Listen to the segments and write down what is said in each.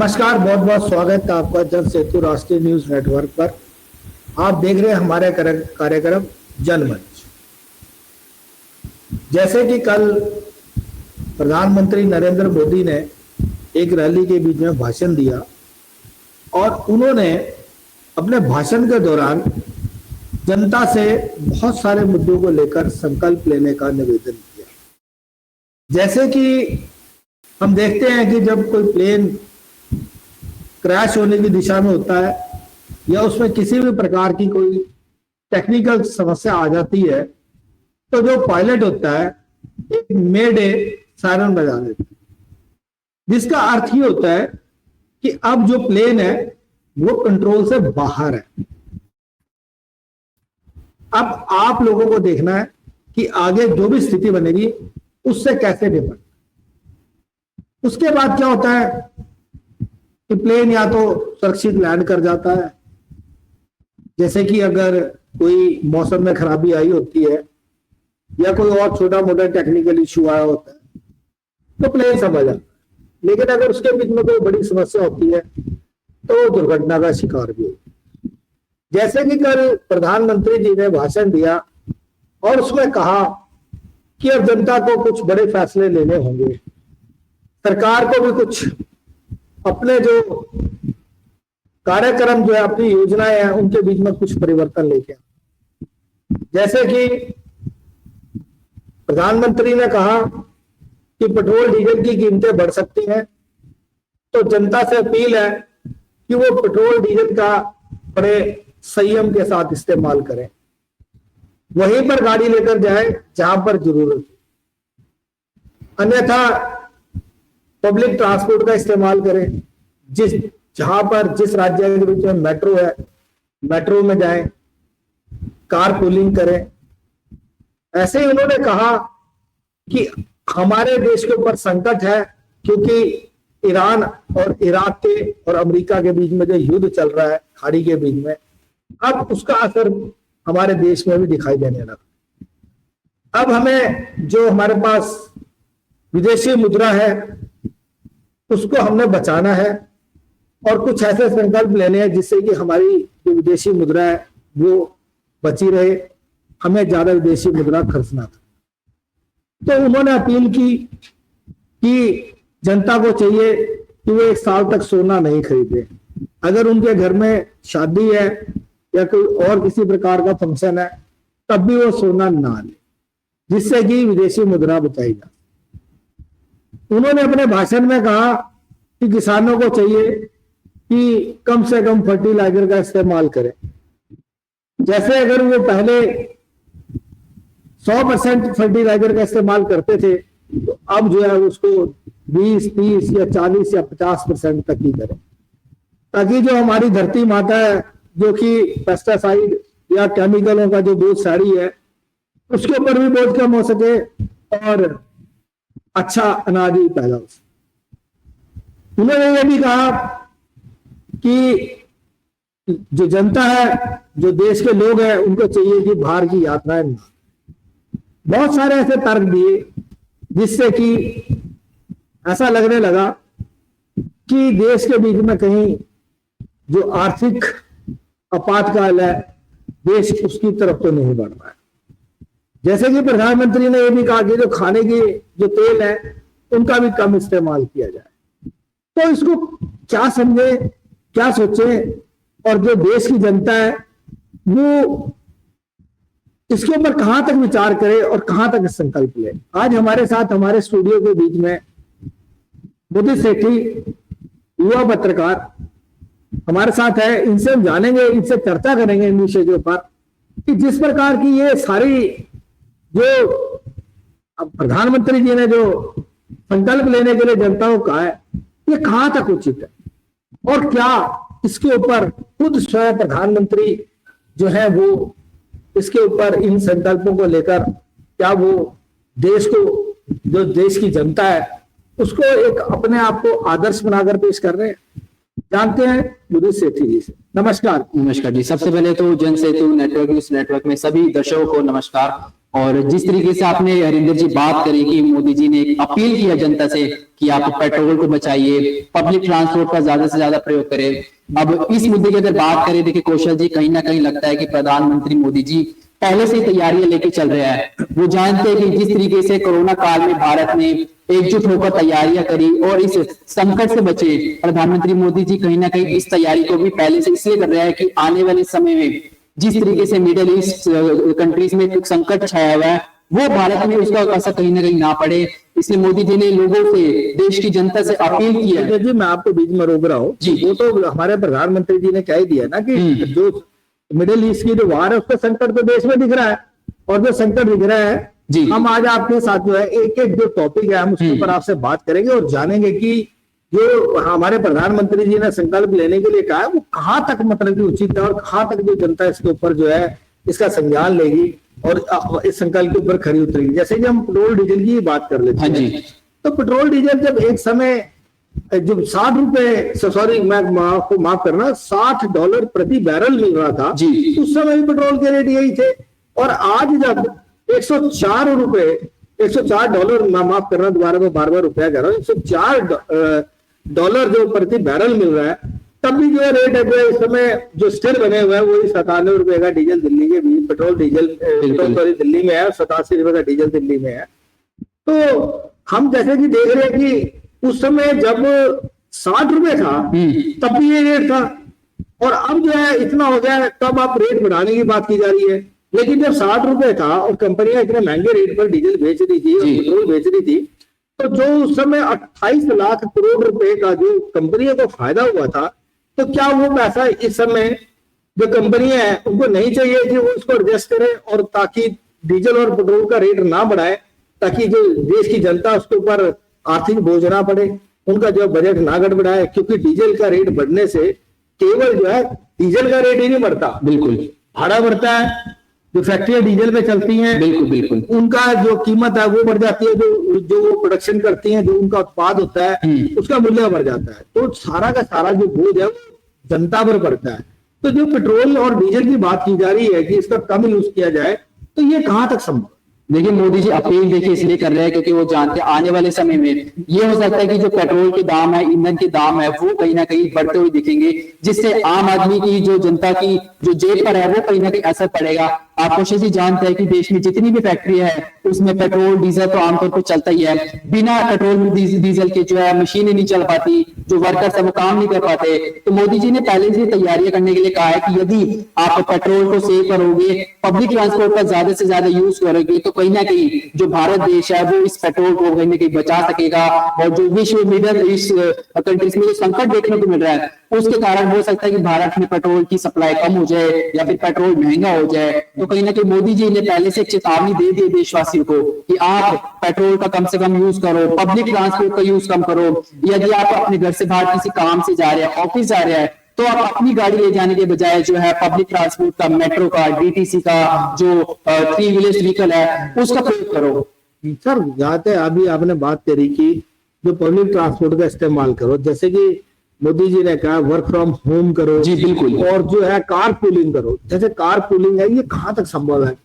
नमस्कार, बहुत बहुत स्वागत है आपका जन सेतु राष्ट्रीय न्यूज नेटवर्क पर। आप देख रहे हैं हमारे कार्यक्रम जनमंच। जैसे कि कल प्रधानमंत्री नरेंद्र मोदी ने एक रैली के बीच में भाषण दिया और उन्होंने अपने भाषण के दौरान जनता से बहुत सारे मुद्दों को लेकर संकल्प लेने का निवेदन किया। जैसे कि हम देखते हैं कि जब कोई प्लेन क्रैश होने की दिशा में होता है या उसमें किसी भी प्रकार की कोई टेक्निकल समस्या आ जाती है तो जो पायलट होता है एक मे डे सायरन बजा देता है, जिसका अर्थ ही होता है कि अब जो प्लेन है वो कंट्रोल से बाहर है। अब आप लोगों को देखना है कि आगे जो भी स्थिति बनेगी उससे कैसे निपटना। उसके बाद क्या होता है कि प्लेन या तो सुरक्षित लैंड कर जाता है, जैसे कि अगर कोई मौसम में खराबी आई होती है या कोई और छोटा मोटा टेक्निकल इश्यू आया होता है तो प्लेन समझ आता है। लेकिन अगर उसके बीच में कोई बड़ी समस्या होती है तो दुर्घटना का शिकार भी होता है। जैसे कि कल प्रधानमंत्री जी ने भाषण दिया और उसमें कहा कि अब जनता को कुछ बड़े फैसले लेने होंगे, सरकार को भी कुछ अपने जो कार्यक्रम जो है, अपनी योजनाएं हैं, उनके बीच में कुछ परिवर्तन लेके। जैसे कि प्रधानमंत्री ने कहा कि पेट्रोल डीजल की कीमतें बढ़ सकती हैं, तो जनता से अपील है कि वो पेट्रोल डीजल का बड़े संयम के साथ इस्तेमाल करें, वहीं पर गाड़ी लेकर जाए जहां पर जरूरत है, अन्यथा पब्लिक ट्रांसपोर्ट का इस्तेमाल करें। जहां पर जिस राज्य के बीच में मेट्रो है, मेट्रो में जाएं, कार पूलिंग करें। ऐसे ही उन्होंने कहा कि हमारे देश के ऊपर संकट है क्योंकि ईरान और इराक के और अमेरिका के बीच में जो युद्ध चल रहा है खाड़ी के बीच में, अब उसका असर हमारे देश में भी दिखाई देने लगा। अब हमें जो हमारे पास विदेशी मुद्रा है उसको हमने बचाना है और कुछ ऐसे संकल्प लेने हैं जिससे कि हमारी जो विदेशी मुद्रा है वो बची रहे, हमें ज्यादा विदेशी मुद्रा खर्चना था। तो उन्होंने अपील की कि जनता को चाहिए कि वो एक साल तक सोना नहीं खरीदे। अगर उनके घर में शादी है या कोई और किसी प्रकार का फंक्शन है तब भी वो सोना ना ले, जिससे कि विदेशी मुद्रा बचाई जाए। उन्होंने अपने भाषण में कहा कि किसानों को चाहिए कि कम से कम फर्टिलाइजर का इस्तेमाल करें। जैसे अगर वो पहले 100% फर्टिलाइजर का इस्तेमाल करते थे तो अब जो है उसको 20, 30 या 40 या 50% तक ही करें, ताकि जो हमारी धरती माता है जो कि पेस्टिसाइड या केमिकलों का जो बोझ साड़ी है उसके ऊपर भी बोझ कम हो सके और अच्छा अनाज ही पैदा हो सके। उन्होंने ये भी कहा कि जो जनता है, जो देश के लोग हैं, उनको चाहिए कि बाहर की यात्राएं ना। बहुत सारे ऐसे तर्क दिए जिससे कि ऐसा लगने लगा कि देश के बीच में कहीं जो आर्थिक आपातकाल है देश उसकी तरफ तो नहीं बढ़ रहा है। जैसे कि प्रधानमंत्री ने यह भी कहा कि जो खाने की जो तेल है उनका भी कम इस्तेमाल किया जाए। तो इसको क्या समझे, क्या सोचे और जो देश की जनता है वो इसके ऊपर कहां तक विचार करे और कहां तक संकल्प ले। आज हमारे साथ हमारे स्टूडियो के बीच में बुद्धि सेठी युवा पत्रकार हमारे साथ है। इनसे हम जानेंगे, इनसे चर्चा करेंगे इन विषय के ऊपर कि जिस प्रकार की ये सारी जो प्रधानमंत्री जी ने जो संकल्प लेने के लिए जनता को कहा है ये कहां तक उचित है और क्या इसके ऊपर खुद स्वयं प्रधानमंत्री जो है वो इसके ऊपर इन संकल्पों को लेकर क्या वो देश को, जो देश की जनता है उसको एक अपने आप को आदर्श बनाकर पेश कर रहे हैं। जानते हैं बुद्धि सेठी जी से। नमस्कार। नमस्कार जी। सबसे पहले तो जन सेतु नेटवर्क, इस नेटवर्क में सभी दर्शकों को नमस्कार। और जिस तरीके से आपने हरिंदर जी बात करी कि मोदी जी ने एक अपील किया जनता से कि आप पेट्रोल को बचाइए, पब्लिक ट्रांसपोर्ट का ज्यादा से ज्यादा प्रयोग करें। अब इस मुद्दे की अगर बात करें, देखिए कौशल जी, कहीं ना कहीं लगता है कि प्रधानमंत्री मोदी जी पहले से ही तैयारियां लेके चल रहे हैं। वो जानते हैं कि जिस तरीके से कोरोना काल में भारत ने एकजुट होकर तैयारियां करी और इस संकट से बचे, प्रधानमंत्री मोदी जी कहीं ना कहीं इस तैयारी को भी पहले से इसलिए कर रहे हैं कि आने वाले समय में जिस तरीके से मिडिल ईस्ट कंट्रीज में एक संकट छाया हुआ है, वो भारत में उसका असर कहीं ना कहीं ना पड़े। इसलिए मोदी जी ने लोगों से, देश की जनता से अपील की है। जी, मैं आपको बीच में रोक रहा हूँ जी। वो तो हमारे प्रधानमंत्री जी ने कह ही दिया ना कि जो मिडिल ईस्ट की जो वार है उसका संकट तो देश में दिख रहा है, और जो संकट दिख रहा है जी, हम आज आपके साथ जो है एक एक जो टॉपिक है हम उसके ऊपर आपसे बात करेंगे और जानेंगे कि जो हमारे प्रधानमंत्री जी ने संकल्प लेने के लिए कहा है वो कहाँ तक मतलब कि उचित है और कहाँ तक जो जनता इसके ऊपर जो है इसका संज्ञान लेगी और इस संकल्प के ऊपर खरी उतरेगी। जैसे कि हम पेट्रोल डीजल की बात कर लेते हैं, तो पेट्रोल डीजल जब एक समय जो 60 रुपए, सॉरी मैं आपको माफ करना, $60 प्रति बैरल मिल रहा था जी, उस समय भी पेट्रोल के रेट यही थे। और आज जब $104, माफ करना दोबारा मैं बार बार रुपया कह रहा हूँ, $104 जो प्रति बैरल मिल रहा है, तब भी जो है रेट है इस समय जो स्थिर बने हुए हैं वही ₹97 का डीजल दिल्ली के भी, पेट्रोल डीजल दिल्ली में है, ₹87 का डीजल दिल्ली में है। तो हम जैसे कि देख रहे हैं कि उस समय जब ₹60 था तब भी ये रेट था, और अब जो है इतना हो गया, तब आप रेट बढ़ाने की बात की जा रही है। लेकिन जब ₹60 था और कंपनियां इतने महंगे रेट पर डीजल बेच रही थी और पेट्रोल बेच रही थी, तो जो उस समय 28 लाख करोड़ रुपए का जो कंपनियों को फायदा हुआ था, तो क्या वो पैसा इस समय जो कंपनियां हैं उनको नहीं चाहिए कि वो उसको एडजस्ट करें और ताकि डीजल और पेट्रोल का रेट ना बढ़ाए, ताकि जो देश की जनता उसके ऊपर आर्थिक बोझ ना पड़े, उनका जो बजट ना गड़बड़ाए। क्योंकि डीजल का रेट बढ़ने से केवल जो है डीजल का रेट ही नहीं बढ़ता, बिल्कुल भाड़ा बढ़ता है। जो फैक्ट्रियां डीजल पे चलती हैं, बिल्कुल बिल्कुल, उनका जो कीमत है वो बढ़ जाती है, जो वो प्रोडक्शन करती हैं, जो उनका उत्पाद होता है उसका मूल्य बढ़ जाता है। तो सारा का सारा जो बोझ है वो जनता पर पड़ता है। तो जो पेट्रोल और डीजल की बात की जा रही है कि इसका कम यूज किया जाए, तो ये कहाँ तक संभव? देखिए मोदी जी अपील देखिए इसलिए कर रहे हैं क्योंकि वो जानते हैं आने वाले समय में ये हो सकता है कि जो पेट्रोल के दाम है, ईंधन के दाम है, वो कहीं ना कहीं बढ़ते हुए दिखेंगे, जिससे आम आदमी की, जो जनता की जो जेब पर है वो कहीं ना कहीं असर पड़ेगा। आप कोशिश ही जानते हैं कि देश में जितनी भी फैक्ट्रियां है उसमें पेट्रोल डीजल तो आमतौर पर चलता ही है। बिना पेट्रोल डीजल के जो है मशीनें नहीं चल पाती, जो वर्कर्स है वो काम नहीं कर पाते। तो मोदी जी ने पहले से तैयारियां करने के लिए कहा है कि यदि आप पेट्रोल को सेव करोगे, पब्लिक ट्रांसपोर्ट का ज्यादा से ज्यादा यूज करोगे, तो कहीं ना कहीं जो भारत देश है वो इस पेट्रोल को कहीं ना कहीं बचा सकेगा। और जो विश्व मिडिल ईस्ट कंट्रीज में जो संकट देखने को मिल रहा है उसके कारण हो सकता है कि भारत में पेट्रोल की सप्लाई कम हो जाए या फिर पेट्रोल महंगा हो जाए। तो कहीं ना कहीं मोदी जी ने पहले से चेतावनी दे दी देशवासियों को कि आप पेट्रोल का कम से कम यूज करो, पब्लिक ट्रांसपोर्ट का यूज कम करो। यदि आप अपने घर से बाहर किसी काम से जा रहे हैं, ऑफिस जा रहे हैं, तो आप अपनी गाड़ी ले जाने के बजाय जो है पब्लिक ट्रांसपोर्ट का, मेट्रो का, डीटीसी का, जो 3 व्हीलर व्हीकल है उसका प्रयोग करो। सर जाते अभी आपने बात करी कि जो पब्लिक ट्रांसपोर्ट का इस्तेमाल करो, जैसे कि मोदी जी ने कहा वर्क फ्रॉम होम करो जी, बिल्कुल, और जो है कार पूलिंग करो। जैसे कार पूलिंग है, ये कहाँ तक संभव है?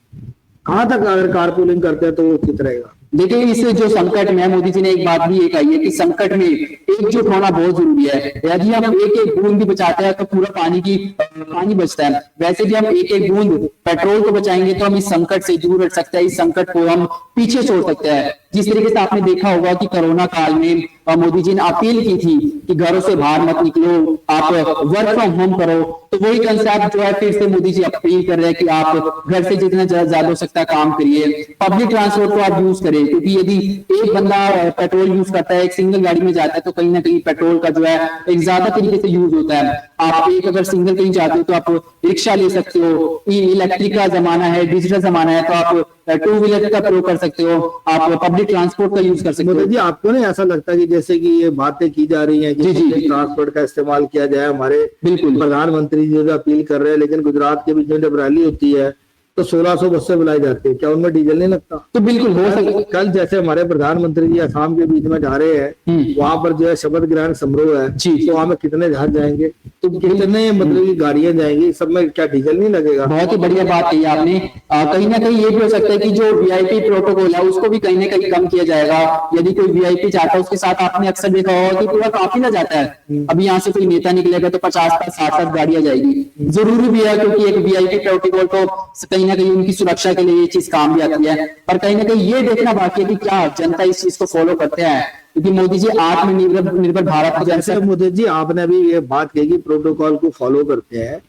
कहाँ तक अगर कार पूलिंग करते हैं तो वो कित रहेगा? देखिए इस जो संकट में मोदी जी ने एक बात भी ये कही है कि संकट में एकजुट होना बहुत जरूरी है। यदि हम एक एक बूंद भी बचाते हैं तो पूरा पानी बचता है। वैसे भी हम एक एक बूंद पेट्रोल को बचाएंगे तो हम इस संकट से दूर हट सकते हैं, इस संकट को हम पीछे छोड़ सकते हैं। जिस तरीके से आपने देखा होगा कि कोरोना काल में मोदी जी ने अपील की थी कि घरों से बाहर मत निकलो, आप वर्क फ्रॉम होम करो। तो वही कंसेप्ट जो है फिर से मोदी जी अपील कर रहे हैं कि आप घर से जितना ज्यादा हो सकता है काम करिए, पब्लिक ट्रांसपोर्ट को आप यूज करें। क्योंकि यदि एक बंदा पेट्रोल यूज करता है, एक सिंगल गाड़ी में जाता है, तो कहीं ना कहीं पेट्रोल का जो है एक ज्यादा तरीके से यूज होता है। आप एक अगर सिंगल कहीं जाते हो तो आप रिक्शा ले सकते हो, इलेक्ट्रिक का जमाना है, डिजिटल जमाना है, तो आप 2 व्हीलर का प्रयोग कर सकते हो, आप पब्लिक ट्रांसपोर्ट का यूज कर सकते हो। जी आपको नहीं ऐसा लगता कि जैसे कि ये बातें की जा रही हैं कि पब्लिक ट्रांसपोर्ट का इस्तेमाल किया जाए, हमारे बिल्कुल प्रधानमंत्री जी अपील कर रहे हैं, लेकिन गुजरात के बीच में जब रैली होती है तो 1600 बसें बुलाई जाती है, क्या उनमें डीजल नहीं लगता? तो बिल्कुल हो सकता। कल जैसे हमारे प्रधानमंत्री जी असम के बीच में जा रहे हैं, वहां पर जो है शपथ ग्रहण समारोह है, जी। तो वहां में कितने जहाज जाएंगे, तो कितने मतलब की गाड़ियां जाएंगी, सब में क्या डीजल नहीं लगेगा? बहुत ही बढ़िया बात कही आपने। कहीं ना कहीं ये भी हो सकता है कि जो वीआईपी प्रोटोकॉल है उसको भी कहीं ना कहीं कम किया जाएगा। यदि कोई वीआईपी जाता है उसके साथ आपने अक्सर देखा होगा कि पूरा काफिला जाता है। अभी यहाँ से कोई नेता निकलेगा तो 50-60 गाड़ियां जाएगी। जरूरी भी है क्योंकि एक वीआईपी प्रोटोकॉल तो कहीं ना कहीं उनकी सुरक्षा के लिए ये चीज काम भी आती है। पर कहीं ना कहीं ये देखना बाकी है कि क्या जनता इस चीज को फॉलो करते हैं, क्योंकि मोदी जी आत्मनिर्भर भारत को जैसे मोदी जी आपने अभी ये बात कही कि प्रोटोकॉल को फॉलो करते हैं,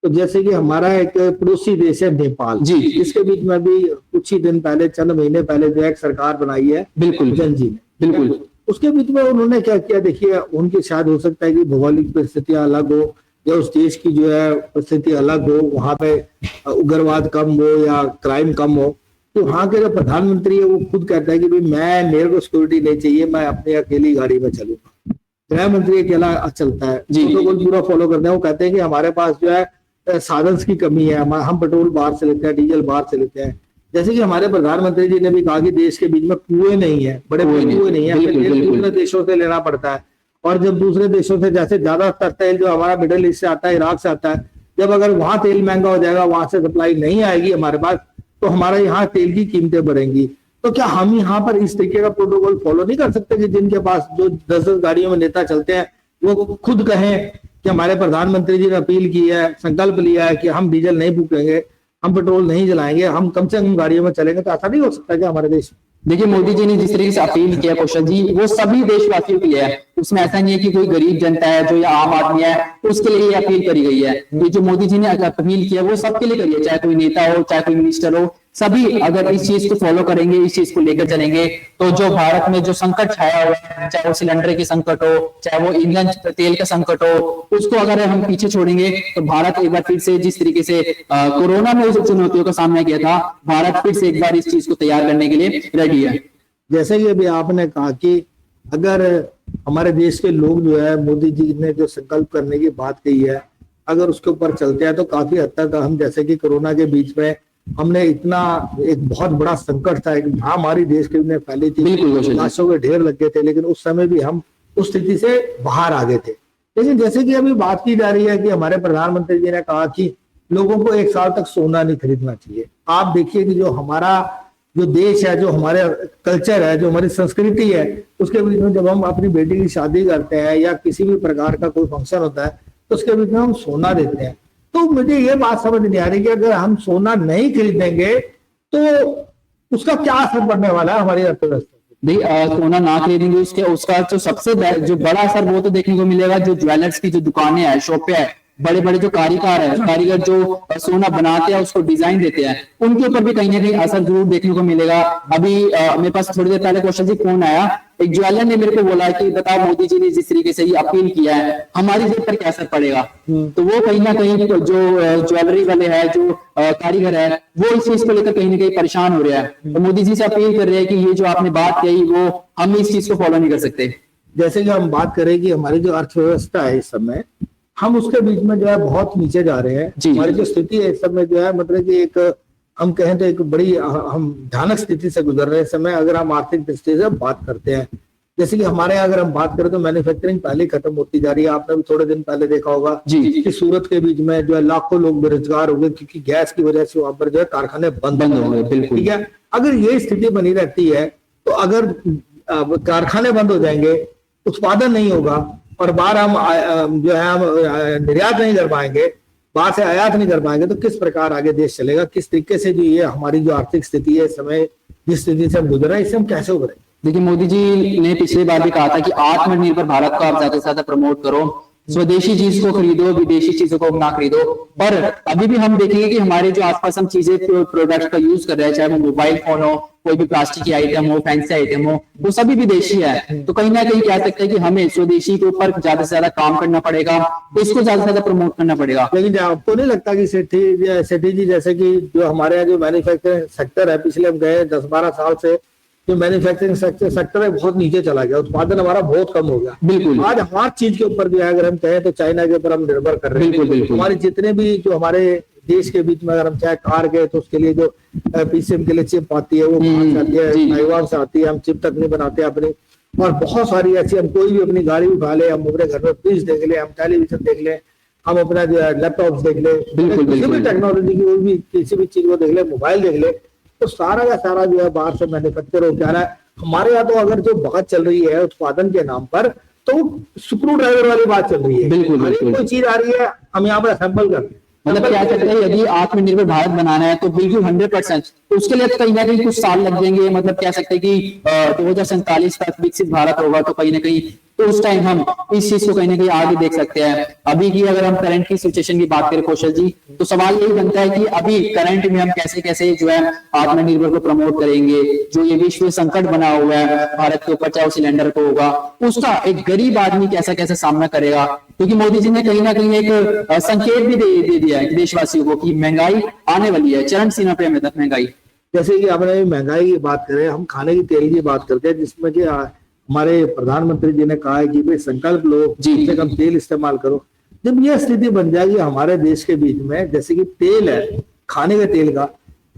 तो जैसे कि हमारा एक पड़ोसी देश है नेपाल जी, इसके बीच में भी कुछ ही दिन पहले, चंद महीने पहले जो एक सरकार बनाई है बिल्कुल जनजी ने, बिल्कुल। उसके बीच में उन्होंने क्या किया, देखिए उनकी शायद हो सकता है कि भौगोलिक परिस्थितियां अलग हो या उस देश की जो है परिस्थिति अलग हो, वहां पे उग्रवाद कम हो या क्राइम कम हो, तो वहां के जो प्रधानमंत्री है वो खुद कहता है कि भाई मेरे को सिक्योरिटी नहीं चाहिए, मैं अपनी अकेली गाड़ी में चलूंगा। गृह मंत्री अकेला चलता है, प्रोटोकॉल पूरा फॉलो करते हैं। वो कहते हैं कि हमारे पास जो है साधन की कमी है, हम पेट्रोल बाहर से लेते हैं, डीजल बाहर से लेते हैं। जैसे कि हमारे प्रधानमंत्री जी ने भी कहा कि देश के बीच में कुएं नहीं है, बड़े कुएं नहीं है, दूसरे देशों से लेना पड़ता है। और जब दूसरे देशों से जैसे ज्यादा तेल जो हमारा मिडिल ईस्ट से आता है, इराक से आता है, जब अगर वहां तेल महंगा हो जाएगा, वहां से सप्लाई नहीं आएगी हमारे पास, तो हमारे यहाँ तेल की कीमतें बढ़ेंगी। तो क्या हम यहाँ पर इस तरीके का प्रोटोकॉल फॉलो नहीं कर सकते कि जिनके पास जो 10-10 गाड़ियों में नेता चलते हैं वो खुद कहें कि हमारे प्रधानमंत्री जी ने अपील की है, संकल्प लिया है कि हम डीजल नहीं फूकेंगे, हम पेट्रोल नहीं जलाएंगे, हम कम से कम गाड़ियों में चलेंगे? तो ऐसा नहीं हो सकता क्या हमारे देश में? देखिए मोदी जी ने जिस तरीके से अपील किया कौशल जी, वो सभी देशवासियों के लिए है। उसमें ऐसा नहीं है कि कोई गरीब जनता है जो या आम आदमी है उसके लिए ये अपील करी गई है। ये जो मोदी जी ने अपील किया वो सबके लिए करी है, चाहे कोई नेता हो, चाहे कोई मिनिस्टर हो, सभी अगर इस चीज को फॉलो करेंगे, इस चीज को लेकर चलेंगे, तो जो भारत में जो संकट छाया हुआ है, चाहे वो सिलेंडर की संकट हो, चाहे वो ईंधन तेल का संकट हो, उसको अगर हम पीछे छोड़ेंगे तो भारत एक बार फिर से जिस तरीके से कोरोना में उस चुनौतियों का सामना किया था, भारत फिर से एक बार इस चीज को तैयार करने के लिए रेडी है। जैसे कि अभी आपने कहा कि अगर हमारे देश के लोग जो है, मोदी जी ने जो संकल्प करने की बात कही है, अगर उसके ऊपर चलते हैं तो काफी हद तक हम, जैसे कि कोरोना के बीच में हमने इतना एक बहुत बड़ा संकट था, एक महामारी देश के में फैली थी, लाशों के ढेर लग गए थे, लेकिन उस समय भी हम उस स्थिति से बाहर आ गए थे। लेकिन जैसे कि अभी बात की जा रही है कि हमारे प्रधानमंत्री जी ने कहा कि लोगों को 1 साल तक सोना नहीं खरीदना चाहिए। आप देखिए कि जो हमारा जो देश है, जो हमारे कल्चर है, जो हमारी संस्कृति है, उसके बीच में जब हम अपनी बेटी की शादी करते हैं या किसी भी प्रकार का कोई फंक्शन होता है तो उसके बीच में हम सोना देते हैं। तो मुझे ये बात समझ नहीं आ रही कि अगर हम सोना नहीं खरीदेंगे तो उसका क्या असर पड़ने वाला है हमारी अर्थव्यवस्था? भाई सोना ना खरीदेंगे उसका जो सबसे जो बड़ा असर वो तो देखने को मिलेगा जो ज्वेलर्स की जो दुकानें हैं, शॉपें हैं, बड़े बड़े जो कारीगर जो सोना बनाते हैं, उसको डिजाइन देते हैं, उनके ऊपर भी कहीं ना कहीं असर जरूर देखने को मिलेगा। अभी मेरे पास थोड़ी देर पहले क्वेश्चन जी फोन आया, एक ज्वेलर ने मेरे को बोला कि बताओ मोदी जी ने जिस तरीके से ये अपील किया है, हमारी जेब पर क्या असर पड़ेगा? तो वो कहीं ना कहीं जो ज्वेलरी वाले हैं, जो कारीगर है, वो इस चीज को लेकर कहीं ना कहीं परेशान हो रहा है। तो मोदी जी से अपील कर रहे हैं कि ये जो आपने बात कही वो हम इस चीज को फॉलो नहीं कर सकते। जैसे कि हम बात करें कि हमारी जो अर्थव्यवस्था है इस समय, हम उसके बीच में जो है बहुत नीचे जा रहे हैं। हमारी जो स्थिति है इस समय जो है, मतलब कि एक हम कहें तो एक बड़ी हम भयानक स्थिति से गुजर रहे हैं इस समय। अगर हम आर्थिक दृष्टि से बात करते हैं, जैसे कि हमारे यहाँ अगर हम बात करें तो मैन्युफैक्चरिंग पहले खत्म होती जा रही है। आपने भी थोड़े दिन पहले देखा होगा कि सूरत के बीच में जो है लाखों लोग बेरोजगार हो गए, क्योंकि गैस की वजह से वहां पर जो है कारखाने बंद हो गए। ठीक है, अगर ये स्थिति बनी रहती है तो अगर कारखाने बंद हो जाएंगे, उत्पादन नहीं होगा और बाहर हम जो है हम निर्यात नहीं कर पाएंगे, बाहर से आयात नहीं कर पाएंगे, तो किस प्रकार आगे देश चलेगा? किस तरीके से जो ये हमारी जो आर्थिक स्थिति है इस समय, जिस स्थिति से हम गुजर रहे हैं, इससे हम कैसे उभरें? देखिए मोदी जी ने पिछली बार भी कहा था कि आत्मनिर्भर भारत को आप ज्यादा से ज्यादा प्रमोट करो, स्वदेशी चीज को खरीदो, विदेशी चीजों को ना खरीदो। पर अभी भी हम देखेंगे कि हमारे जो आसपास हम चीजें प्रोडक्ट का यूज कर रहे हैं, चाहे वो मोबाइल फोन हो, कोई भी प्लास्टिक की आइटम हो, फैंसी आइटम हो, वो सभी विदेशी है। तो कहीं ना कहीं कह सकते हैं कि हमें स्वदेशी के ऊपर ज्यादा से ज्यादा काम करना पड़ेगा, इसको ज्यादा से ज्यादा प्रमोट करना पड़ेगा। लेकिन आपको नहीं लगता कि सेठी जी जैसे कि जो हमारे यहाँ जो मैन्युफैक्चरिंग सेक्टर है, पिछले हम गए 10-12 साल से जो मैन्युफैक्चरिंग सेक्टर है बहुत नीचे चला गया, उत्पादन हमारा बहुत कम हो गया। बिल्कुल, आज हर चीज के ऊपर जो है अगर हम कहें तो चाइना के ऊपर हम निर्भर कर रहे हैं। बिल्कुल, हमारे जितने भी जो हमारे देश के बीच में अगर हम चाहे कार गए तो उसके लिए जो पीसीएम के लिए चिप आती है वो बाहर से आती है, ताइवान से आती है, हम चिप तक नहीं बनाते अपनी। और बहुत सारी ऐसी, हम कोई भी अपनी गाड़ी उठा ले, हम अपने घर में फ्रिज देख ले, हम टेलीविजन देख ले, हम अपना जो है लैपटॉप देख ले, किसी भी टेक्नोलॉजी की कोई भी किसी भी चीज को देख ले, मोबाइल देख ले, तो सारा का सारा जो है बाहर से मैन्युफैक्चर हो जा रहा है। हमारे यहाँ तो अगर जो बखत चल रही है उत्पादन के नाम पर, तो स्क्रू ड्राइवर वाली बात चल रही है। बिल्कुल कोई चीज आ रही है, हम यहाँ पर असेंबल करते हैं। मतलब क्या कहते हैं, यदि आत्मनिर्भर भारत बनाना है तो बिल्कुल 100%, तो उसके लिए कहीं ना कहीं कुछ साल लग जाएंगे। मतलब कह सकते हैं कि 2047 तक विकसित भारत होगा, तो कहीं ना कहीं तो उस टाइम हम इस चीज को कहीं ना कहीं आगे देख सकते हैं। अभी की अगर हम करंट की सिचुएशन की बात करें कौशल जी, तो सवाल यही बनता है कि अभी करंट में हम कैसे कैसे जो है आत्मनिर्भर को प्रमोट करेंगे। जो ये विश्व संकट बना हुआ है भारत के ऊपर, चाहे वो सिलेंडर को होगा, उसका एक गरीब आदमी कैसा कैसे सामना करेगा। क्योंकि मोदी जी ने कहीं ना कहीं एक संकेत भी दे दिया है देशवासियों को कि महंगाई आने वाली है, चरम सीमा पे है महंगाई। जैसे कि आपने महंगाई की बात करें, हम खाने की तेल की बात करते हैं, जिसमें कि हमारे प्रधानमंत्री जी ने कहा है कि भाई संकल्प लो, कम से कम तेल इस्तेमाल करो। जब यह स्थिति बन जाएगी हमारे देश के बीच में, जैसे कि तेल है, खाने के तेल का,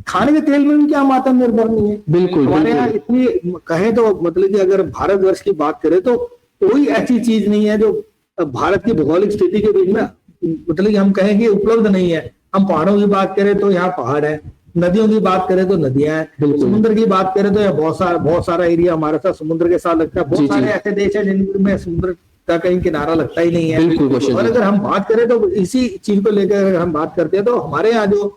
खाने के तेल में भी क्या हम आत्मनिर्भर नहीं है। बिल्कुल हमारे यहाँ इतनी कहें तो, मतलब कि अगर भारतवर्ष की बात करें तो कोई ऐसी चीज नहीं है जो भारत की भौगोलिक स्थिति के बीच में, मतलब कि हम कहें कि उपलब्ध नहीं है। हम पहाड़ों की बात करें तो यहाँ पहाड़ है, नदियों की बात करें तो नदियां हैं, समुद्र की बात करें तो यहाँ बहुत सारा एरिया हमारे साथ समुद्र के साथ लगता है। बहुत सारे ऐसे देश हैं जिनमें समुद्र का कहीं किनारा लगता ही नहीं है। और अगर हम बात करें तो इसी चीज को लेकर अगर हम बात करते हैं तो हमारे यहाँ जो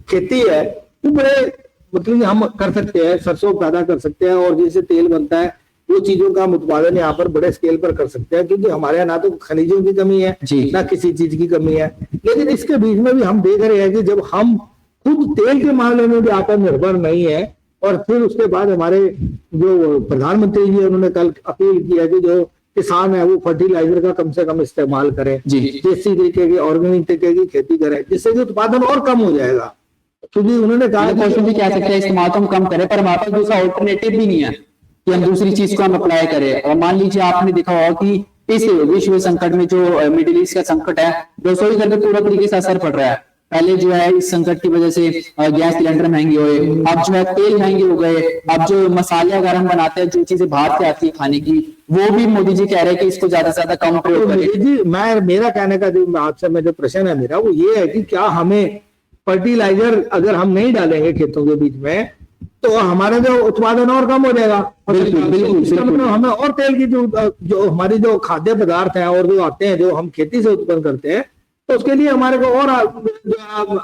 खेती है वो बड़े, मतलब हम कर सकते हैं, सरसों पैदा कर सकते हैं, और जैसे तेल बनता है वो चीजों का हम उत्पादन यहाँ पर बड़े स्केल पर कर सकते हैं। क्योंकि हमारे यहाँ ना तो खनिजों की कमी है, ना किसी चीज की कमी है। लेकिन इसके बीच में भी हम देख रहे हैं कि जब हम खुद तेल के मामले में भी आत्मनिर्भर नहीं है, और फिर उसके बाद हमारे जो प्रधानमंत्री जी उन्होंने कल अपील किया कि जो किसान है वो फर्टिलाइजर का कम से कम इस्तेमाल करें, देसी तरीके की ऑर्गेनिक तरीके की खेती करें, जिससे कि उत्पादन और कम हो जाएगा। क्योंकि उन्होंने कहा भी कह सकते हैं इस्तेमाल तो हम कम करें, पर हमारे पास दूसरा ऑल्टरनेटिव भी नहीं है कि हम दूसरी चीज को हम अप्लाई करें। और मान लीजिए आपने देखा होगा कि इस विश्व संकट में जो मिडिल ईस्ट का संकट है, रसोई घर पे पूरा तरीके से असर पड़ रहा है। पहले जो है इस संकट की वजह से गैस सिलेंडर महंगे हुए, अब जो है तेल महंगे हो गए, अब जो मसाले अगर हम बनाते हैं, जो चीजें बाहर से आती है खाने की, वो भी मोदी जी कह रहे हैं कि इसको ज्यादा से ज्यादा कम प्रयोग करें। जी, मेरा कहने का जो आपसे में जो प्रश्न है मेरा वो ये है कि क्या हमें फर्टिलाइजर अगर हम नहीं डालेंगे खेतों के बीच में तो हमारे जो उत्पादन और कम हो जाएगा। बिल्कुल हमें और तेल की जो हमारी जो खाद्य पदार्थ हैं और जो आते हैं, जो हम खेती से उत्पन्न करते हैं, तो उसके लिए हमारे को और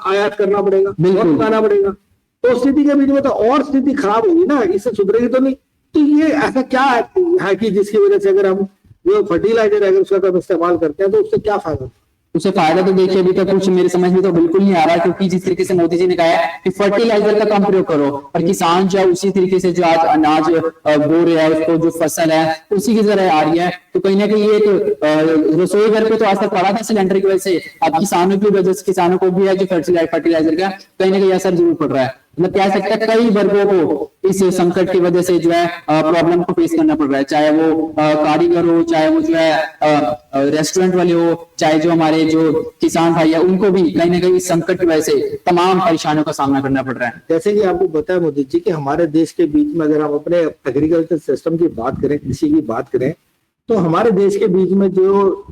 आयात करना पड़ेगा, और उगाना पड़ेगा। तो स्थिति के बीच में तो और स्थिति खराब होगी ना, इससे सुधरेगी तो नहीं। तो ये ऐसा क्या है कि जिसकी वजह से अगर हम जो फर्टिलाइजर अगर उसका कम इस्तेमाल करते हैं तो उससे क्या फायदा? उसे फायदा तो देखिए अभी तक कुछ मेरे समझ में तो बिल्कुल नहीं आ रहा, क्योंकि जिस तरीके से मोदी जी ने कहा है कि फर्टिलाइजर का कम प्रयोग करो, और किसान जो है उसी तरीके से जो आज अनाज बो रहा है, उसको जो फसल है उसी की तरह आ रही है। तो कहीं ना कहीं एक रसोई घर पे तो आज तक पड़ा था सिलेंडर की वजह से, अब किसानों की वजह से किसानों को भी है जो फर्टिलाइजर का कहीं ना कहीं असर जरूर पड़ रहा है। मतलब कह सकते हैं कई वर्गों को इस संकट की वजह से जो है प्रॉब्लम को फेस करना पड़ रहा है, चाहे वो कारीगर हो, चाहे वो जो है रेस्टोरेंट वाले हो, चाहे जो हमारे जो किसान भाई है, उनको भी कहीं ना कहीं इस संकट की वजह से तमाम परेशानियों का सामना करना पड़ रहा है। जैसे कि आपको पता है मोदी जी कि हमारे देश के बीच में अगर हम अपने एग्रीकल्चर सिस्टम की बात करें, कृषि की बात करें, तो हमारे देश के बीच में जो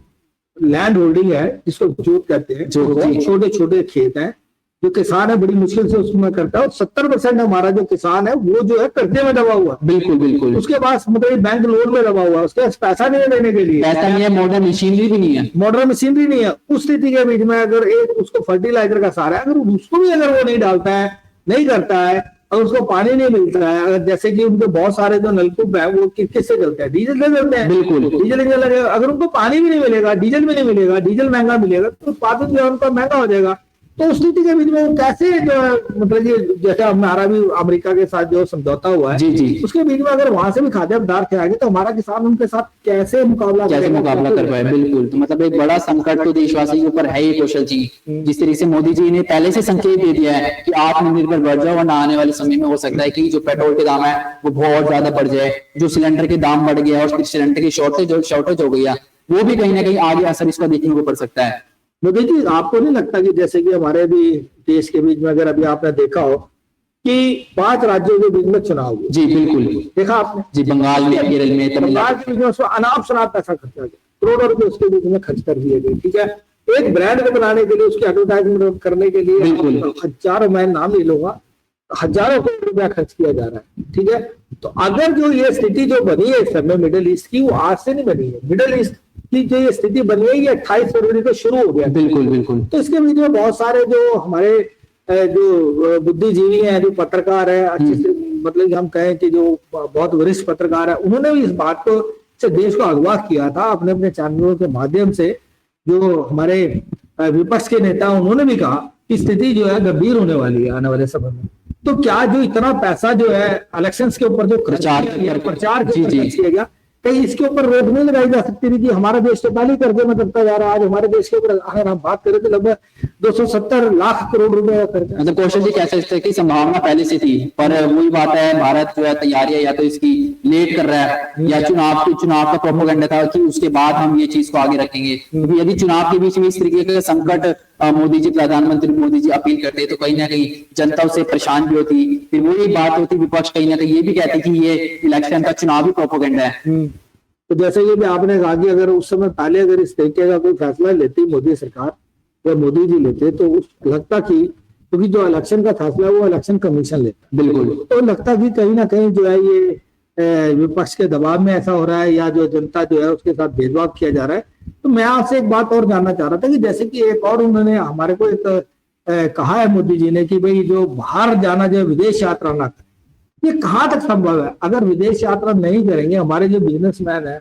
लैंड होल्डिंग है, जिसको जोत कहते हैं, जो छोटे छोटे खेत हैं, जो किसान है बड़ी मुश्किल से उसमें करता है। 70% हमारा जो किसान है वो जो है कर्जे में दबा हुआ। बिल्कुल उसके पास मतलब बैंक लोन में दबा हुआ, उसके पास पैसा नहीं है देने के लिए, पैसा नहीं है, मॉडर्न मशीनरी भी नहीं है, उस स्थिति के बीच में अगर एक उसको फर्टिलाइजर का सहारा है, अगर उसको भी अगर वो नहीं डालता है, नहीं करता है, और उसको पानी नहीं मिलता है, अगर जैसे कि उनके बहुत सारे जो नलकूप है वो किससे चलते हैं, डीजल से चलते हैं। बिल्कुल डीजल इंजन लगेगा, अगर उनको पानी भी नहीं मिलेगा, डीजल भी नहीं मिलेगा, डीजल महंगा मिलेगा, तो उत्पादन जो है उनका महंगा हो जाएगा। तो उस स्थिति के बीच में वो कैसे जो है, मतलब कि जैसे हमारा भी अमेरिका के साथ जो समझौता हुआ है, जी, उसके बीच में अगर वहां से भी खाद्य पदार्थ आएंगे तो हमारा किसान उनके साथ कैसे मुकाबला कर पाए। बिल्कुल, तो मतलब एक बड़ा संकट तो देशवासी के ऊपर है ही कौशल जी। जिस तरीके से मोदी जी ने पहले से संकेत दे दिया है कि आत्मनिर्भर बढ़ जाओ, वरना आने वाले समय में हो सकता है कि जो पेट्रोल के दाम है वो बहुत ज्यादा बढ़ जाए, जो सिलेंडर के दाम बढ़ गया और सिलेंडर की शॉर्टेज हो गई है, वो भी कहीं ना कहीं आगे असर इसका देखने को पड़ सकता है। मोदी जी, आपको नहीं लगता कि जैसे कि हमारे भी देश के बीच में, अगर अभी आपने देखा हो कि 5 राज्यों के बीच में चुनाव हुए, जी बिल्कुल, देखा आपने? जी बंगाल में, केरल में, बंगाल तमिलनाडु। के बीच में उसमें अनाप शनाप पैसा खर्चा गया, करोड़ों रुपए उसके बीच में खर्च कर दिए गए, ठीक है। एक ब्रांड को बनाने के लिए, उसकी एडवर्टाइजमेंट करने के लिए बिल्कुल। हजारों, मैं नाम नहीं लूंगा, हजारों करोड़ रुपया खर्च किया जा रहा है, ठीक है। तो अगर जो ये स्थिति जो बनी है इस समय मिडिल ईस्ट की, वो आज से नहीं बनी है। मिडिल ईस्ट की जो ये स्थिति बनी है, ये 28 फरवरी को शुरू हो गया। बिल्कुल बिल्कुल। तो इसके बीच में बहुत सारे जो हमारे जो बुद्धिजीवी हैं, जो पत्रकार है, अच्छे से मतलब कि हम कहें कि जो बहुत वरिष्ठ पत्रकार है, उन्होंने भी इस बात को से देश को अगवा किया था अपने अपने चैनलों के माध्यम से। जो हमारे विपक्ष के नेता, उन्होंने भी कहा कि स्थिति जो है गंभीर होने वाली है आने वाले समय में। तो क्या जो इतना पैसा जो है इलेक्शंस के ऊपर जो प्रचार के ऊपर खर्च किया गया, कहीं इसके ऊपर रोक नहीं लगाई जा सकती थी कि हमारा देश तो पहले कर्जे में दबता जा रहा है। आज हमारे देश के ऊपर अगर हम बात करें तो लगभग 270 लाख करोड़ रुपए का कर्जा। मतलब कौशल जी कह सकते हैं कि संभावना पहले से थी, पर वही बात है, भारत जो है तैयारियां या तो इसकी लेट कर रहा है, या चुनाव का प्रोपेगेंडा था कि उसके बाद हम ये चीज को आगे रखेंगे। क्योंकि यदि चुनाव के बीच में इस तरीके का संकट मोदी जी, प्रधानमंत्री मोदी जी अपील करते तो कहीं ना कहीं जनता उससे परेशान भी होती। फिर वही बात होती, विपक्ष कहीं ना कहीं ये भी कहते कि ये इलेक्शन का चुनावी प्रोपेगेंडा है। तो जैसे ये भी आपने कहा कि अगर उस समय पहले अगर इस तरीके का कोई फैसला लेती मोदी सरकार या मोदी जी लेते, तो उस लगता कि, क्योंकि जो इलेक्शन का फैसला है वो इलेक्शन कमीशन लेता, बिल्कुल, तो लगता कि कहीं ना कहीं जो है ये विपक्ष के दबाव में ऐसा हो रहा है, या जो जनता जो है उसके साथ भेदभाव किया जा रहा है। तो मैं आपसे एक बात और जानना चाह रहा था कि जैसे कि एक और उन्होंने हमारे को एक कहा है मोदी जी ने कि भाई जो बाहर जाना, जो विदेश यात्रा ना करें, ये कहाँ तक संभव है? अगर विदेश यात्रा नहीं करेंगे, हमारे जो बिजनेसमैन है,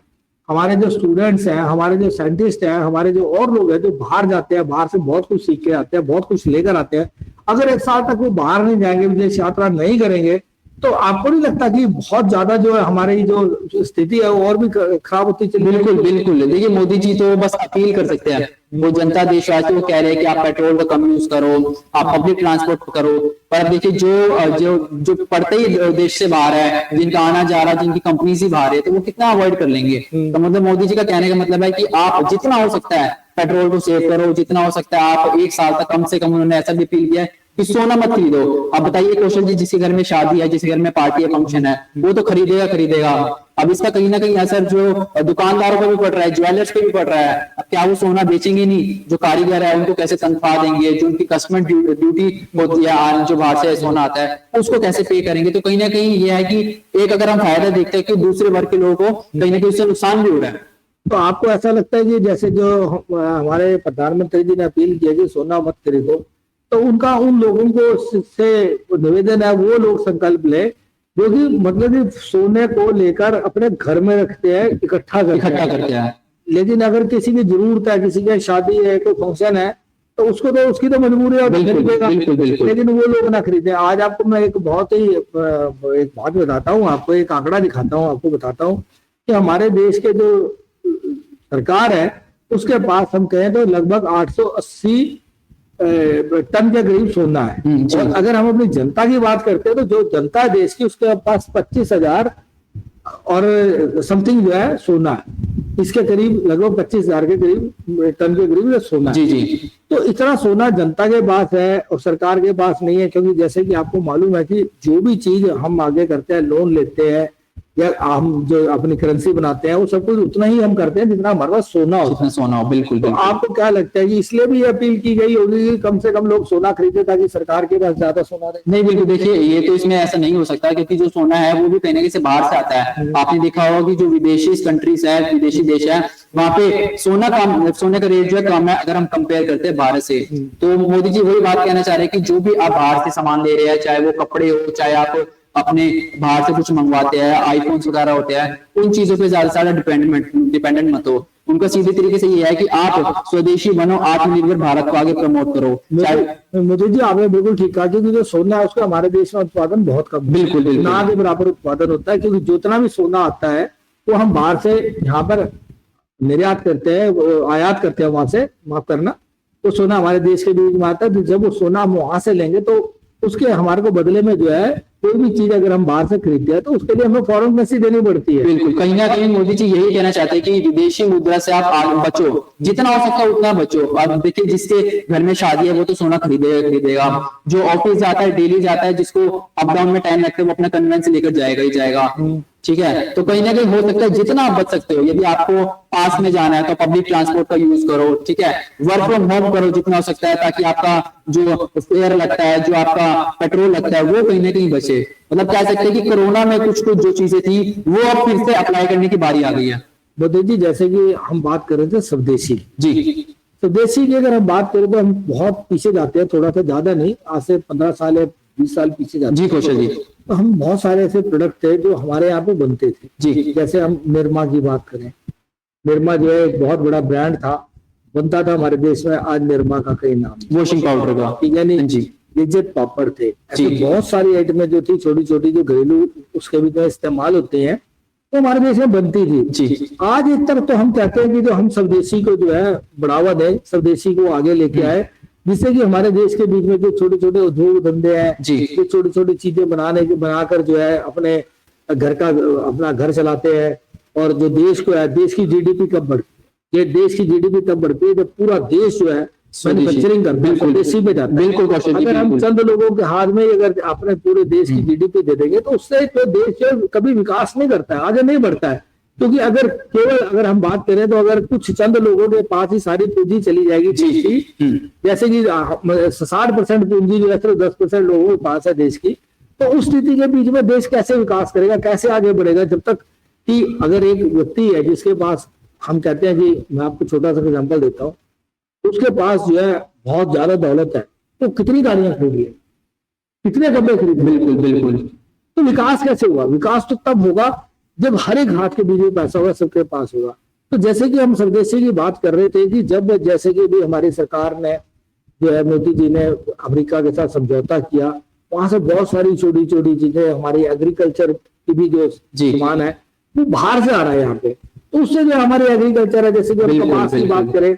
हमारे जो स्टूडेंट्स हैं, हमारे जो साइंटिस्ट हैं, हमारे जो और लोग हैं जो बाहर जाते हैं, बाहर से बहुत कुछ सीख के आते हैं, बहुत कुछ लेकर आते हैं, अगर 1 साल तक वो बाहर नहीं जाएंगे, विदेश यात्रा नहीं करेंगे, तो आपको नहीं लगता कि बहुत ज्यादा जो है हमारी जो स्थिति है वो और भी खराब होती चली? बिल्कुल बिल्कुल। देखिए मोदी जी तो बस अपील कर सकते हैं, वो जनता देशवासी वो कह रहे हैं कि आप पेट्रोल का कम यूज करो, आप पब्लिक ट्रांसपोर्ट करो। पर देखिए जो पढ़ते ही देश से बाहर है, जिनका आना जा रहा है, जिनकी कंपनी से बाहर है, तो वो कितना अवॉइड कर लेंगे। तो मतलब मोदी जी का कहने का मतलब है कि आप जितना हो सकता है पेट्रोल को सेव करो, जितना हो सकता है आप 1 साल तक कम से कम, उन्होंने ऐसा भी अपील किया है कि सोना मत खरीदो। अब बताइए कौशल जी, जिसके घर में शादी है, जिसके घर में पार्टी है, फंक्शन है, वो तो खरीदेगा। अब इसका कहीं ना कहीं असर जो दुकानदारों पर भी पड़ रहा है, ज्वेलर्स पे भी पड़ रहा है। अब क्या वो सोना बेचेंगे नहीं? जो कारीगर है उनको कैसे तनख्वाह देंगे? जो उनकी कस्टमर ड्यूटी होती है, जो बाहर से सोना आता है, उसको कैसे पे करेंगे? तो कहीं ना कहीं ये है कि एक अगर हम फायदा देखते हैं कि दूसरे वर्ग के लोगों को कहीं ना कहीं उससे नुकसान भी हो रहा है। तो आपको ऐसा लगता है कि जैसे जो हमारे प्रधानमंत्री जी ने अपील की है कि सोना मत खरीदो, तो उनका उन लोगों को से निवेदन है वो लोग संकल्प ले जो कि मतलब कि सोने को लेकर अपने घर में रखते हैं, इकट्ठा करते हैं। लेकिन अगर किसी की जरूरत है, किसी की शादी है, कोई फंक्शन है, तो उसकी तो मजबूरी है, लेकिन वो लोग ना खरीदे। आज आपको मैं एक बहुत ही एक बात बताता हूँ, आपको एक आंकड़ा दिखाता हूँ, आपको बताता हूँ कि हमारे देश के जो सरकार है उसके पास हम कहें तो लगभग 880 टन के करीब सोना है। और अगर हम अपनी जनता की बात करते हैं तो जो जनता है देश की, उसके पास 25,000 और समथिंग जो है सोना है। इसके करीब लगभग 25,000 के करीब टन के करीब सोना है। जी। तो इतना सोना जनता के पास है और सरकार के पास नहीं है, क्योंकि जैसे कि आपको मालूम है कि जो भी चीज हम आगे करते हैं, लोन लेते हैं या हम जो अपनी करेंसी बनाते हैं, वो सब कुछ उतना ही हम करते हैं जितना हमारे पास सोना हो। बिल्कुल। तो आपको क्या लगता है कि इसलिए भी अपील की गई होगी कि कम से कम लोग सोना खरीदे ताकि सरकार के पास ज्यादा सोना रहे? नहीं, बिल्कुल। देखिए ये तो इसमें ऐसा नहीं हो सकता, क्योंकि जो सोना है वो भी कहीं ना कहीं से बाहर से आता है। आपने देखा होगा कि जो विदेशी कंट्रीज है, विदेशी देश है, वहां पे सोने का रेट जो है कम है अगर हम कंपेयर करते हैं भारत से। तो मोदी जी वही बात कहना चाह रहे हैं कि जो भी आप बाहर से सामान ले रहे हैं, चाहे वो कपड़े हो, चाहे आप अपने बाहर से कुछ मंगवाते हैं, आईफोन्स वगैरह होते हैं, उन चीजों पे ज्यादा डिपेंडेंट मत हो। उनका सीधे तरीके से ये है कि आप स्वदेशी बनो, आत्मनिर्भर भारत को आगे प्रमोट करो। मोदी जी आपने बिल्कुल ठीक कहा, क्योंकि जो सोना है उसका हमारे देश में उत्पादन बहुत कम, बिल्कुल ना के बराबर उत्पादन होता है। क्योंकि जितना भी सोना आता है वो हम बाहर से यहाँ पर निर्यात करते हैं, आयात करते हैं वहां से, माफ करना, वो सोना हमारे देश के बीच में आता है। जब वो सोना हम वहां से लेंगे तो उसके हमारे को बदले में जो है कोई भी चीज अगर हम बाहर से खरीदते हैं तो उसके लिए हमें फॉरेन करेंसी देनी पड़ती है। बिल्कुल, कहीं ना कहीं मोदी जी यही कहना चाहते हैं कि विदेशी मुद्रा से आप आगे बचो, जितना हो सकता है उतना बचो। अब देखिए, जिसके घर में शादी है वो तो सोना खरीदेगा, जो ऑफिस जाता है, डेली जाता है, जिसको अप डाउन में टाइम लगता है, वो अपना कन्वेंस लेकर जाएगा ही जाएगा। ठीक है, तो कहीं ना कहीं हो सकता है जितना आप बच सकते हो, यदि आपको पास में जाना है तो पब्लिक ट्रांसपोर्ट का यूज करो। ठीक है, वर्क फ्रॉम होम करो जितना हो सकता है, ताकि आपका जो फेयर लगता है, जो आपका पेट्रोल लगता है, वो कहीं ना कहीं बचे। मतलब कह सकते हैं कि कोरोना में कुछ कुछ जो चीजें थी वो अब फिर से अप्लाई करने की बारी आ गई है। मोदी जी, जैसे कि हम बात कर रहे थे स्वदेशी जी, स्वदेशी की अगर हम बात करें तो हम बहुत पीछे जाते हैं, थोड़ा सा ज्यादा नहीं, आज से 15 साल या 20 साल पीछे जाते जी कौशल जी। तो हम बहुत सारे ऐसे प्रोडक्ट थे जो हमारे यहाँ पे बनते थे जी, जैसे हम निरमा की बात करें, निरमा जो है एक बहुत बड़ा ब्रांड था, बनता था हमारे देश में, आज निरमा का कई नाम, वॉशिंग पाउडर का, ठीक है नहीं जी, लिज्जत पापड़ थे, ऐसे जी। बहुत सारी आइटमें जो थी छोटी छोटी जो घरेलू उसके भी जो इस्तेमाल होते हैं तो हमारे देश में बनती थी। जी, आज एक तरफ तो हम कहते हैं कि जो हम स्वदेशी को जो है बढ़ावा दें, स्वदेशी को आगे लेके आए, जिससे कि हमारे देश के बीच में जो छोटे छोटे उद्योग धंधे हैं, जी। जो छोटी छोटी चीजें बनाकर जो है अपने घर का अपना घर चलाते हैं। और जो देश को है, देश की जीडीपी कब बढ़ती है, ये देश की जीडीपी तब बढ़ती है जब पूरा देश जो है मैन्युफैक्चरिंग करता है, स्वदेशी पे जाता है। बिल्कुल कौशल जी, अगर हम बिल्कुल। चंद लोगों के हाथ में अगर अपने पूरे देश की जीडीपी दे देंगे तो उससे तो देश जो कभी विकास नहीं करता है, आगे नहीं बढ़ता है। क्योंकि अगर हम बात करें तो अगर कुछ चंद लोगों के पास ही सारी पूंजी चली जाएगी देश की, जैसे कि 60% पूंजी जो है सिर्फ 10% लोगों के पास है देश की, तो उस स्थिति के बीच में देश कैसे विकास करेगा, कैसे आगे बढ़ेगा, जब तक कि अगर एक व्यक्ति है जिसके पास, हम कहते हैं कि मैं आपको छोटा सा एग्जांपल देता हूँ, उसके पास जो है बहुत ज्यादा दौलत है तो कितनी गाड़ियां खरीदी है, कितने कपड़े खरीदे, बिल्कुल बिल्कुल। तो विकास कैसे हुआ? विकास तो तब होगा जब हर एक हाथ के बीच में पैसा होगा, सबके पास होगा। तो जैसे कि हम स्वदेशी की बात कर रहे थे कि जब जैसे कि भी हमारी सरकार ने जो है, मोदी जी ने अमेरिका के साथ समझौता किया, वहां से बहुत सारी छोटी छोटी चीजें, हमारी एग्रीकल्चर की भी जो सामान है वो बाहर से आ रहा है यहाँ पे, तो उससे जो हमारी एग्रीकल्चर है, जैसे कि हम कपास की बात करें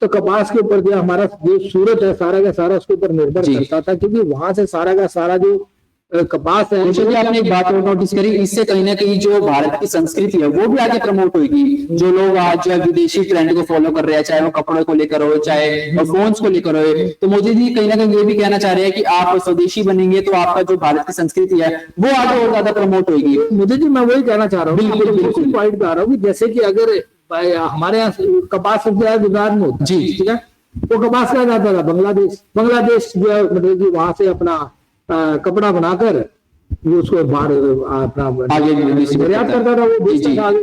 तो कपास के ऊपर जो हमारा जो सूरत है सारा का सारा उसके ऊपर निर्भर करता था, क्योंकि वहां से सारा का सारा जो कपास है। आपने एक बात और नोटिस करी, इससे कहीं ना कहीं जो भारत की संस्कृति है वो भी आगे प्रमोट होगी। जो लोग आज जो है विदेशी ट्रेंड को फॉलो कर रहे हैं, चाहे वो कपड़े को लेकर हो, चाहे फोन्स को लेकर हो, तो मोदी जी कहीं ना कहीं ये भी कहना चाह रहे हैं कि आप स्वदेशी बनेंगे तो आपका जो भारत की संस्कृति है वो आगे और ज्यादा प्रमोट होगी। मोदी जी, मैं वही कहना चाह रहा हूँ, बिल्कुल बिल्कुल पॉइंट पे आ रहा हूँ कि जैसे कि अगर हमारे यहाँ कपास सबसे ज्यादा गुजरात में होता है, जी, ठीक है, वो कपास क्या जाता था बांग्लादेश जो है, मतलब कि वहां से अपना कपड़ा बनाकर वो उसको बाहर अपना आगे निर्यात करता था, वो बेचता था आगे।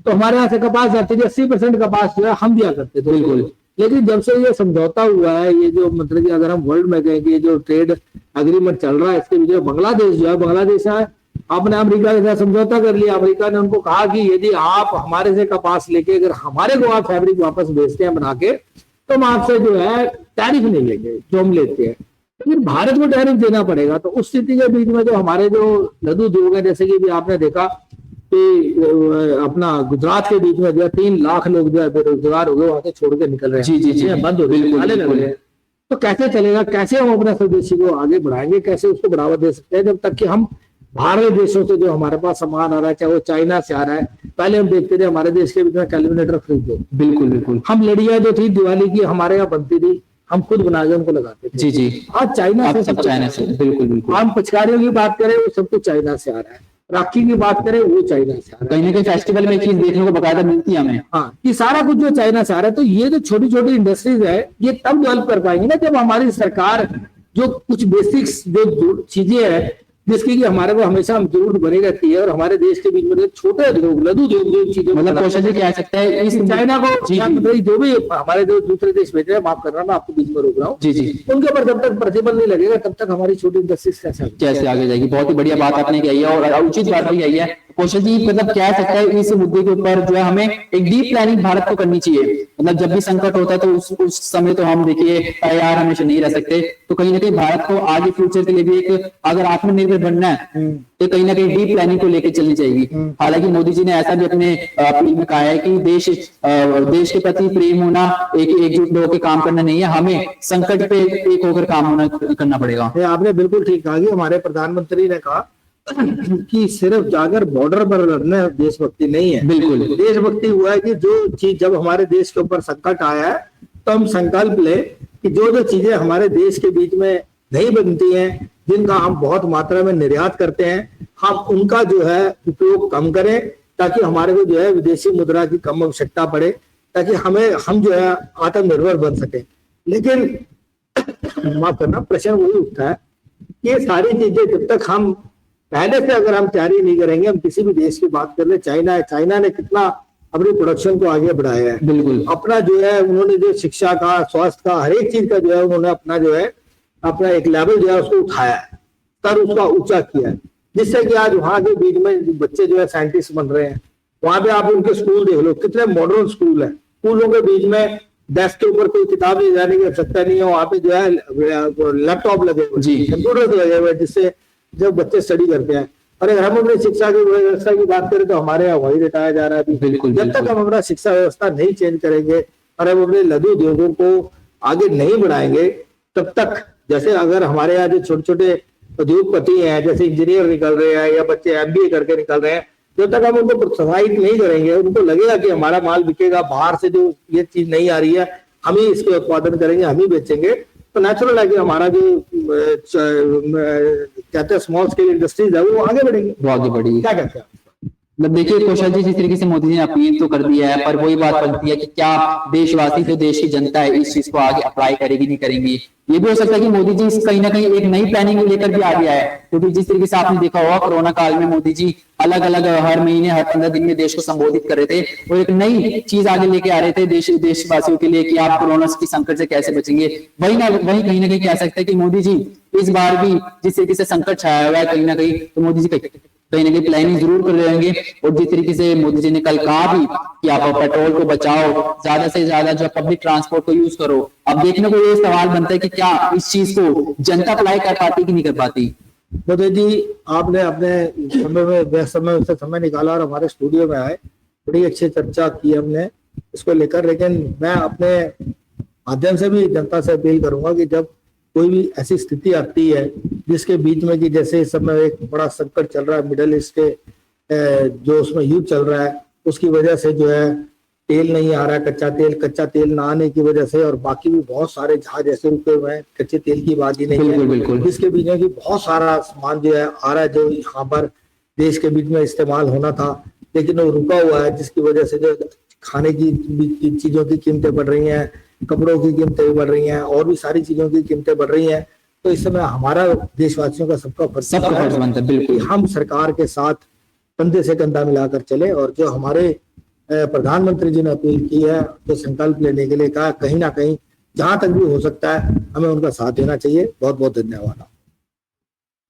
तो हमारे यहाँ से कपास जाती थी, 80% कपास जो है हम दिया करते थे, बिल्कुल। लेकिन जब से ये समझौता हुआ है, ये जो मतलब कि अगर हम वर्ल्ड में कहें कि ये जो ट्रेड एग्रीमेंट चल रहा है, इसके बीच में बांग्लादेश जो है, बांग्लादेश है आपने अमेरिका के साथ समझौता कर लिया। अमेरिका ने उनको कहा कि यदि आप हमारे से कपास लेके अगर हमारे को आप फैब्रिक वापस बेचते हैं बना के, तो हम आपसे जो है टैरिफ नहीं लेंगे जो हम लेते हैं, लेकिन भारत को टैरिफ देना पड़ेगा। तो उस स्थिति के बीच में जो हमारे जो लघु उद्योग है, जैसे कि भी आपने देखा कि अपना गुजरात के बीच में जो 3 लाख लोग जो है बेरोजगार हो गए, वहां से छोड़ के निकल रहे हैं, जी, बंद हो गए। तो कैसे चलेगा, कैसे हम अपना स्वदेशी को आगे बढ़ाएंगे, कैसे उसको बढ़ावा दे सकते हैं, जब तक कि हम बाहर देशों से जो हमारे पास सामान आ रहा है, चाहे वो चाइना से आ रहा है। पहले हम देखते थे हमारे देश के बीच में कैलकुलेटर खरीदो, बिल्कुल बिल्कुल, हम लड़ियां जो थी दिवाली की हमारे यहाँ बनती थी, हम खुद बना के उनको लगाते थे। जी, आज चाइना से सब चाइना से, बिल्कुल बिल्कुल। हम पिचकारियों की बात करें वो सब कुछ चाइना से आ रहा है, राखी की बात करें वो चाइना से आ रहा है। कहीं ना कहीं फेस्टिवल में एक चीज देखने को बकायदा मिलती है हमें, हाँ, ये सारा कुछ जो चाइना से आ रहा है। तो ये जो छोटी छोटी इंडस्ट्रीज है, ये तब डेवलप कर पाएंगे ना जब हमारी सरकार जो कुछ बेसिक्स जो चीजें है जिसकी कि हमारे को हमेशा जरूरत बनी रहती है, और हमारे देश के बीच में छोटे उद्योग लघु उद्योग जो चीजें, मतलब कौशल जी क्या सकता है इस चाइना को जी, जो भी हमारे जो दूसरे देश भेज रहे हैं, माफ करना मैं आपको बीच में रोक रहा हूँ, जी, उनके ऊपर जब तक प्रतिबंध नहीं लगेगा तब तक हमारी छोटी इंडस्ट्रीज कैसे आगे जाएगी। बहुत ही बढ़िया बात आपने कही है और उचित बात भी कही है। कौशल जी मतलब कह सकता है इस मुद्दे के ऊपर जो है हमें एक डीप प्लानिंग भारत को करनी चाहिए। मतलब जब भी संकट होता है तो उस समय तो हम देखिए तैयार हमेशा नहीं रह सकते, तो कहीं ना कहीं भारत को आगे फ्यूचर के लिए भी एक अगर आत्मनिर्भर बनना है तो कहीं ना कहीं डीप प्लानिंग को लेकर चलनी चाहिए। हालांकि मोदी जी ने ऐसा भी अपने अपील में कहा है कि देश के प्रति प्रेम होना एकजुट होकर काम करना नहीं है, हमें संकट पे एक होकर काम करना पड़ेगा। आपने बिल्कुल ठीक कहा कि हमारे प्रधानमंत्री ने कहा कि सिर्फ जाकर बॉर्डर पर लड़ना देशभक्ति नहीं है। बिल्कुल देशभक्ति हुआ है कि जो चीज जब हमारे देश के ऊपर संकट आया है तो हम संकल्प ले कि जो जो चीजें हमारे देश के बीच में नहीं बनती हैं, जिनका हम बहुत मात्रा में निर्यात करते हैं, हम उनका जो है उपयोग कम करें ताकि हमारे को जो है विदेशी मुद्रा की कम आवश्यकता पड़े, ताकि हम जो है आत्मनिर्भर बन सके। लेकिन माफ करना, प्रश्न वही उठता है कि ये सारी चीजें जब तक हम पहले से अगर हम तैयारी नहीं करेंगे, हम किसी भी देश की बात कर ले, चाइना ने कितना अपनी प्रोडक्शन को आगे बढ़ाया है, बिल्कुल अपना जो है उन्होंने जो शिक्षा का, स्वास्थ्य का, हर एक चीज का जो है उन्होंने अपना जो है अपना एक लेवल जो है उसको उठाया है, स्तर उसका ऊंचा किया है, जिससे कि आज वहां के बीच में बच्चे जो है साइंटिस्ट बन रहे हैं। वहां पे आप उनके स्कूल देख लो, कितने मॉडर्न स्कूल है। स्कूलों के बीच में डेस्क के ऊपर कोई किताब ले जाने की आवश्यकता नहीं है, वहां पे जो है लैपटॉप लगे हुए, कंप्यूटर लगे हुए, जिससे जब बच्चे स्टडी करते हैं। और अगर हम अपनी शिक्षा की व्यवस्था की बात करें तो हमारे यहाँ वही रटाया जा रहा है। बिल्कुल जब तक हम अपना शिक्षा व्यवस्था नहीं चेंज करेंगे और हम अपने लघु उद्योगों को आगे नहीं बढ़ाएंगे, तब तक जैसे अगर हमारे यहाँ जो छोटे छोटे उद्योगपति हैं, जैसे इंजीनियर निकल रहे हैं या बच्चे MBA करके निकल रहे हैं, जब तक हम उनको प्रोत्साहित नहीं करेंगे, उनको लगेगा कि हमारा माल बिकेगा, बाहर से जो ये चीज नहीं आ रही है हम ही इसके उत्पादन करेंगे, हम ही बेचेंगे, तो नेचुरल है कि हमारा जो कहते हैं स्मॉल स्केल इंडस्ट्रीज है वो आगे बढ़ेंगे, वो आगे बढ़ेगी। क्या कहते हैं? मतलब देखिए कौशल जी, जिस तरीके से मोदी जी ने अपील तो कर दिया है, पर वही बात बनती है कि क्या देशवासी जो देश की जनता है इस चीज को आगे अप्लाई करेगी नहीं करेंगी। ये भी हो सकता है कि मोदी जी कहीं ना कहीं एक नई प्लानिंग लेकर भी आ गया है, क्योंकि जिस तरीके से आपने देखा होगा कोरोना काल में मोदी जी अलग अलग हर महीने हर 15 दिन में देश को संबोधित कर रहे थे और एक नई चीज आगे लेके आ रहे थे देशवासियों के लिए कि आप कोरोना की संकट से कैसे बचेंगे। वही कहीं ना कहीं कह सकते हैं कि मोदी जी इस बार भी जिस तरीके से संकट छाया हुआ है कहीं ना कहीं, तो मोदी जी कहीं ना कहीं प्लानिंग जरूर कर रहे होंगे। और जिस तरीके से मोदी जी ने कल कहा भी कि आप पेट्रोल को बचाओ, ज्यादा से ज्यादा जो पब्लिक ट्रांसपोर्ट को यूज करो, अब देखने को ये सवाल बनता है कि क्या इस चीज को जनता अप्लाई कर पाती कि नहीं कर पाती। मोदी जी, आपने अपने समय निकाला और हमारे स्टूडियो में आए, बड़ी अच्छी चर्चा की हमने इसको लेकर। लेकिन मैं अपने माध्यम से भी जनता से अपील करूंगा कि जब कोई भी ऐसी स्थिति आती है जिसके बीच में कि जैसे इस समय एक बड़ा संकट चल रहा है मिडिल ईस्ट के, जो उसमें युद्ध चल रहा है, उसकी वजह से जो है तेल नहीं आ रहा है, कच्चा तेल ना आने की वजह से, और बाकी भी बहुत सारे जहाज ऐसे रुके हुए हैं, कच्चे तेल की बात ही नहीं है, बिल्कुल जिसके बीच में कि बहुत सारा सामान जो है आ रहा है जो यहाँ पर देश के बीच में इस्तेमाल होना था, लेकिन वो रुका हुआ है, जिसकी वजह से जो खाने की चीजों की कीमतें बढ़ रही हैं, कपड़ों की कीमतें बढ़ रही हैं, और भी सारी चीजों की कीमतें बढ़ रही हैं। तो इस समय हमारा देशवासियों का सबका फर्ज बनता है बिल्कुल, हम सरकार के साथ कंधे से कंधा मिलाकर चले, और जो हमारे प्रधानमंत्री जी ने अपील की है, जो संकल्प लेने के लिए कहा, कहीं ना कहीं जहां तक भी हो सकता है हमें उनका साथ देना चाहिए। बहुत बहुत धन्यवाद।